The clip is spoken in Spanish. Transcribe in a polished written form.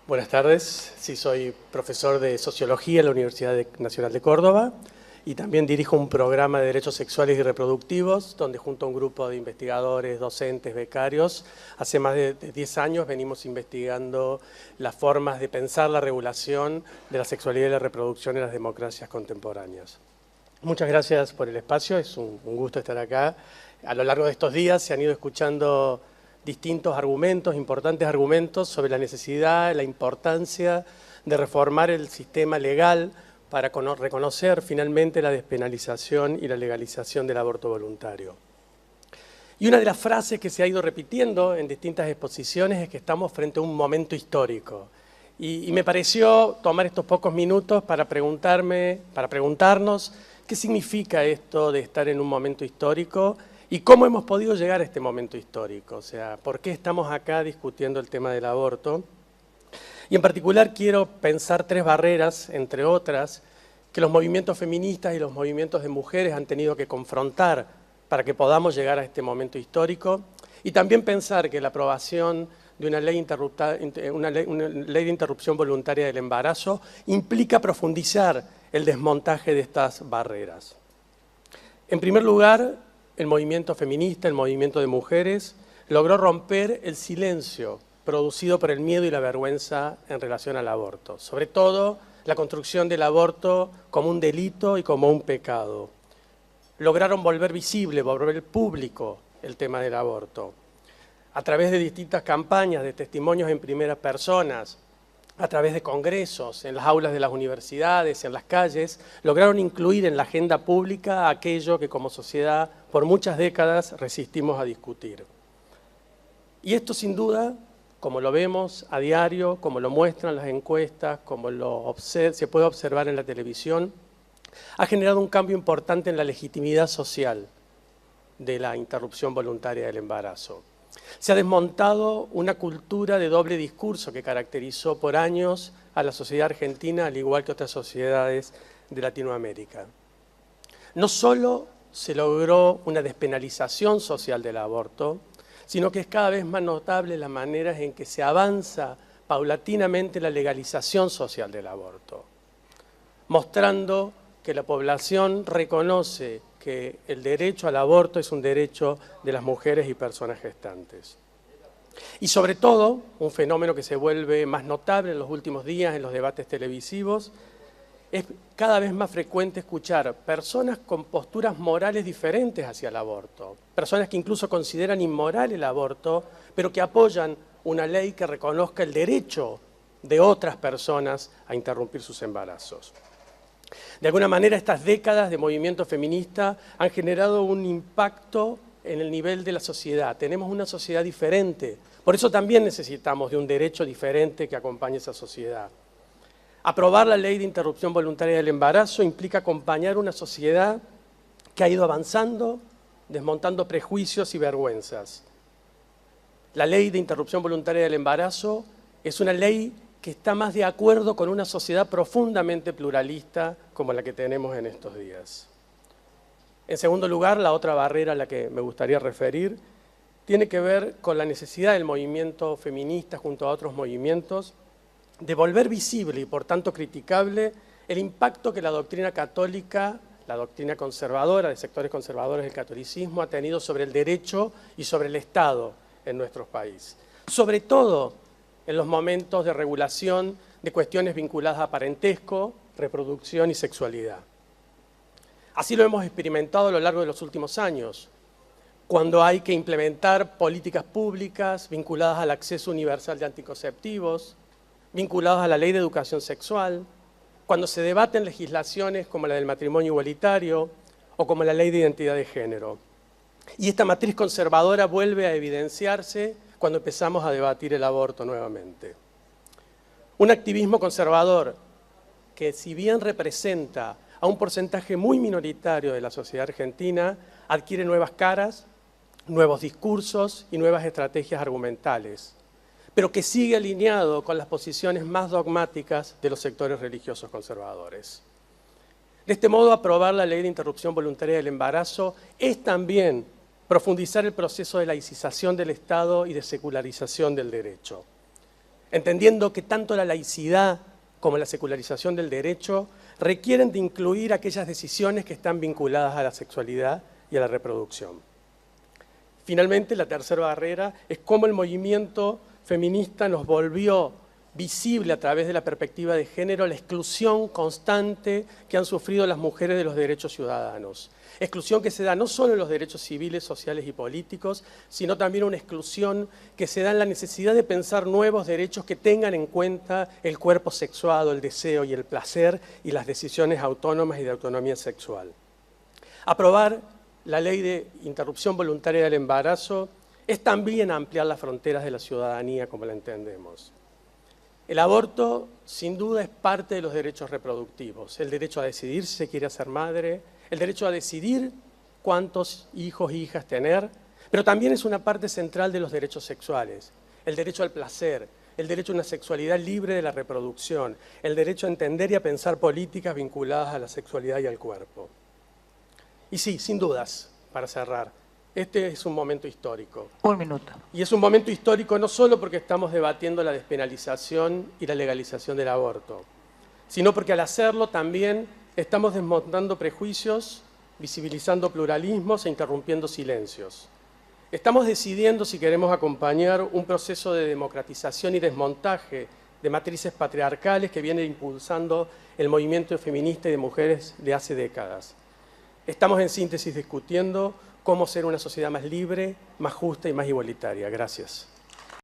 Buenas tardes, sí, soy profesor de Sociología en la Universidad Nacional de Córdoba y también dirijo un programa de Derechos Sexuales y Reproductivos donde junto a un grupo de investigadores, docentes, becarios, hace más de 10 años venimos investigando las formas de pensar la regulación de la sexualidad y la reproducción en las democracias contemporáneas. Muchas gracias por el espacio, es un gusto estar acá. A lo largo de estos días se han ido escuchando distintos argumentos, importantes argumentos sobre la necesidad, la importancia de reformar el sistema legal para reconocer finalmente la despenalización y la legalización del aborto voluntario. Y una de las frases que se ha ido repitiendo en distintas exposiciones es que estamos frente a un momento histórico. Y me pareció tomar estos pocos minutos para preguntarnos qué significa esto de estar en un momento histórico y cómo hemos podido llegar a este momento histórico, o sea, por qué estamos acá discutiendo el tema del aborto. Y en particular quiero pensar tres barreras, entre otras, que los movimientos feministas y los movimientos de mujeres han tenido que confrontar para que podamos llegar a este momento histórico, y también pensar que la aprobación de una ley de interrupción voluntaria del embarazo implica profundizar el desmontaje de estas barreras. En primer lugar, el movimiento feminista, el movimiento de mujeres, logró romper el silencio producido por el miedo y la vergüenza en relación al aborto. Sobre todo, la construcción del aborto como un delito y como un pecado. Lograron volver visible, volver público el tema del aborto. A través de distintas campañas de testimonios en primera persona, a través de congresos, en las aulas de las universidades, en las calles, lograron incluir en la agenda pública aquello que como sociedad por muchas décadas resistimos a discutir. Y esto sin duda, como lo vemos a diario, como lo muestran las encuestas, como se puede observar en la televisión, ha generado un cambio importante en la legitimidad social de la interrupción voluntaria del embarazo. Se ha desmontado una cultura de doble discurso que caracterizó por años a la sociedad argentina, al igual que otras sociedades de Latinoamérica. No solo se logró una despenalización social del aborto, sino que es cada vez más notable las maneras en que se avanza paulatinamente la legalización social del aborto, mostrando que la población reconoce que el derecho al aborto es un derecho de las mujeres y personas gestantes. Y sobre todo, un fenómeno que se vuelve más notable en los últimos días en los debates televisivos, es cada vez más frecuente escuchar personas con posturas morales diferentes hacia el aborto, personas que incluso consideran inmoral el aborto, pero que apoyan una ley que reconozca el derecho de otras personas a interrumpir sus embarazos. De alguna manera, estas décadas de movimiento feminista han generado un impacto en el nivel de la sociedad. Tenemos una sociedad diferente, por eso también necesitamos de un derecho diferente que acompañe esa sociedad. Aprobar la ley de interrupción voluntaria del embarazo implica acompañar una sociedad que ha ido avanzando, desmontando prejuicios y vergüenzas. La ley de interrupción voluntaria del embarazo es una ley que está más de acuerdo con una sociedad profundamente pluralista como la que tenemos en estos días. En segundo lugar, la otra barrera a la que me gustaría referir tiene que ver con la necesidad del movimiento feminista junto a otros movimientos de volver visible y por tanto criticable el impacto que la doctrina católica, la doctrina conservadora de sectores conservadores del catolicismo ha tenido sobre el derecho y sobre el Estado en nuestro país. Sobre todo en los momentos de regulación de cuestiones vinculadas a parentesco, reproducción y sexualidad. Así lo hemos experimentado a lo largo de los últimos años, cuando hay que implementar políticas públicas vinculadas al acceso universal de anticonceptivos, vinculadas a la ley de educación sexual, cuando se debaten legislaciones como la del matrimonio igualitario o como la ley de identidad de género. Y esta matriz conservadora vuelve a evidenciarse cuando empezamos a debatir el aborto nuevamente. Un activismo conservador que, si bien representa a un porcentaje muy minoritario de la sociedad argentina, adquiere nuevas caras, nuevos discursos y nuevas estrategias argumentales, pero que sigue alineado con las posiciones más dogmáticas de los sectores religiosos conservadores. De este modo, aprobar la ley de interrupción voluntaria del embarazo es también profundizar el proceso de laicización del Estado y de secularización del derecho. entendiendo que tanto la laicidad como la secularización del derecho requieren de incluir aquellas decisiones que están vinculadas a la sexualidad y a la reproducción. Finalmente, la tercera barrera es cómo el movimiento feminista nos volvió visible a través de la perspectiva de género la exclusión constante que han sufrido las mujeres de los derechos ciudadanos. Exclusión que se da no solo en los derechos civiles, sociales y políticos, sino también una exclusión que se da en la necesidad de pensar nuevos derechos que tengan en cuenta el cuerpo sexuado, el deseo y el placer y las decisiones autónomas y de autonomía sexual. Aprobar la ley de interrupción voluntaria del embarazo es también ampliar las fronteras de la ciudadanía como la entendemos. El aborto, sin duda, es parte de los derechos reproductivos. El derecho a decidir si se quiere hacer madre, el derecho a decidir cuántos hijos e hijas tener, pero también es una parte central de los derechos sexuales. El derecho al placer, el derecho a una sexualidad libre de la reproducción, el derecho a entender y a pensar políticas vinculadas a la sexualidad y al cuerpo. Y sí, sin dudas, para cerrar, este es un momento histórico. Un minuto. Y es un momento histórico no solo porque estamos debatiendo la despenalización y la legalización del aborto, sino porque al hacerlo también estamos desmontando prejuicios, visibilizando pluralismos e interrumpiendo silencios. Estamos decidiendo si queremos acompañar un proceso de democratización y desmontaje de matrices patriarcales que viene impulsando el movimiento feminista y de mujeres de hace décadas. Estamos en síntesis discutiendo cómo ser una sociedad más libre, más justa y más igualitaria. Gracias.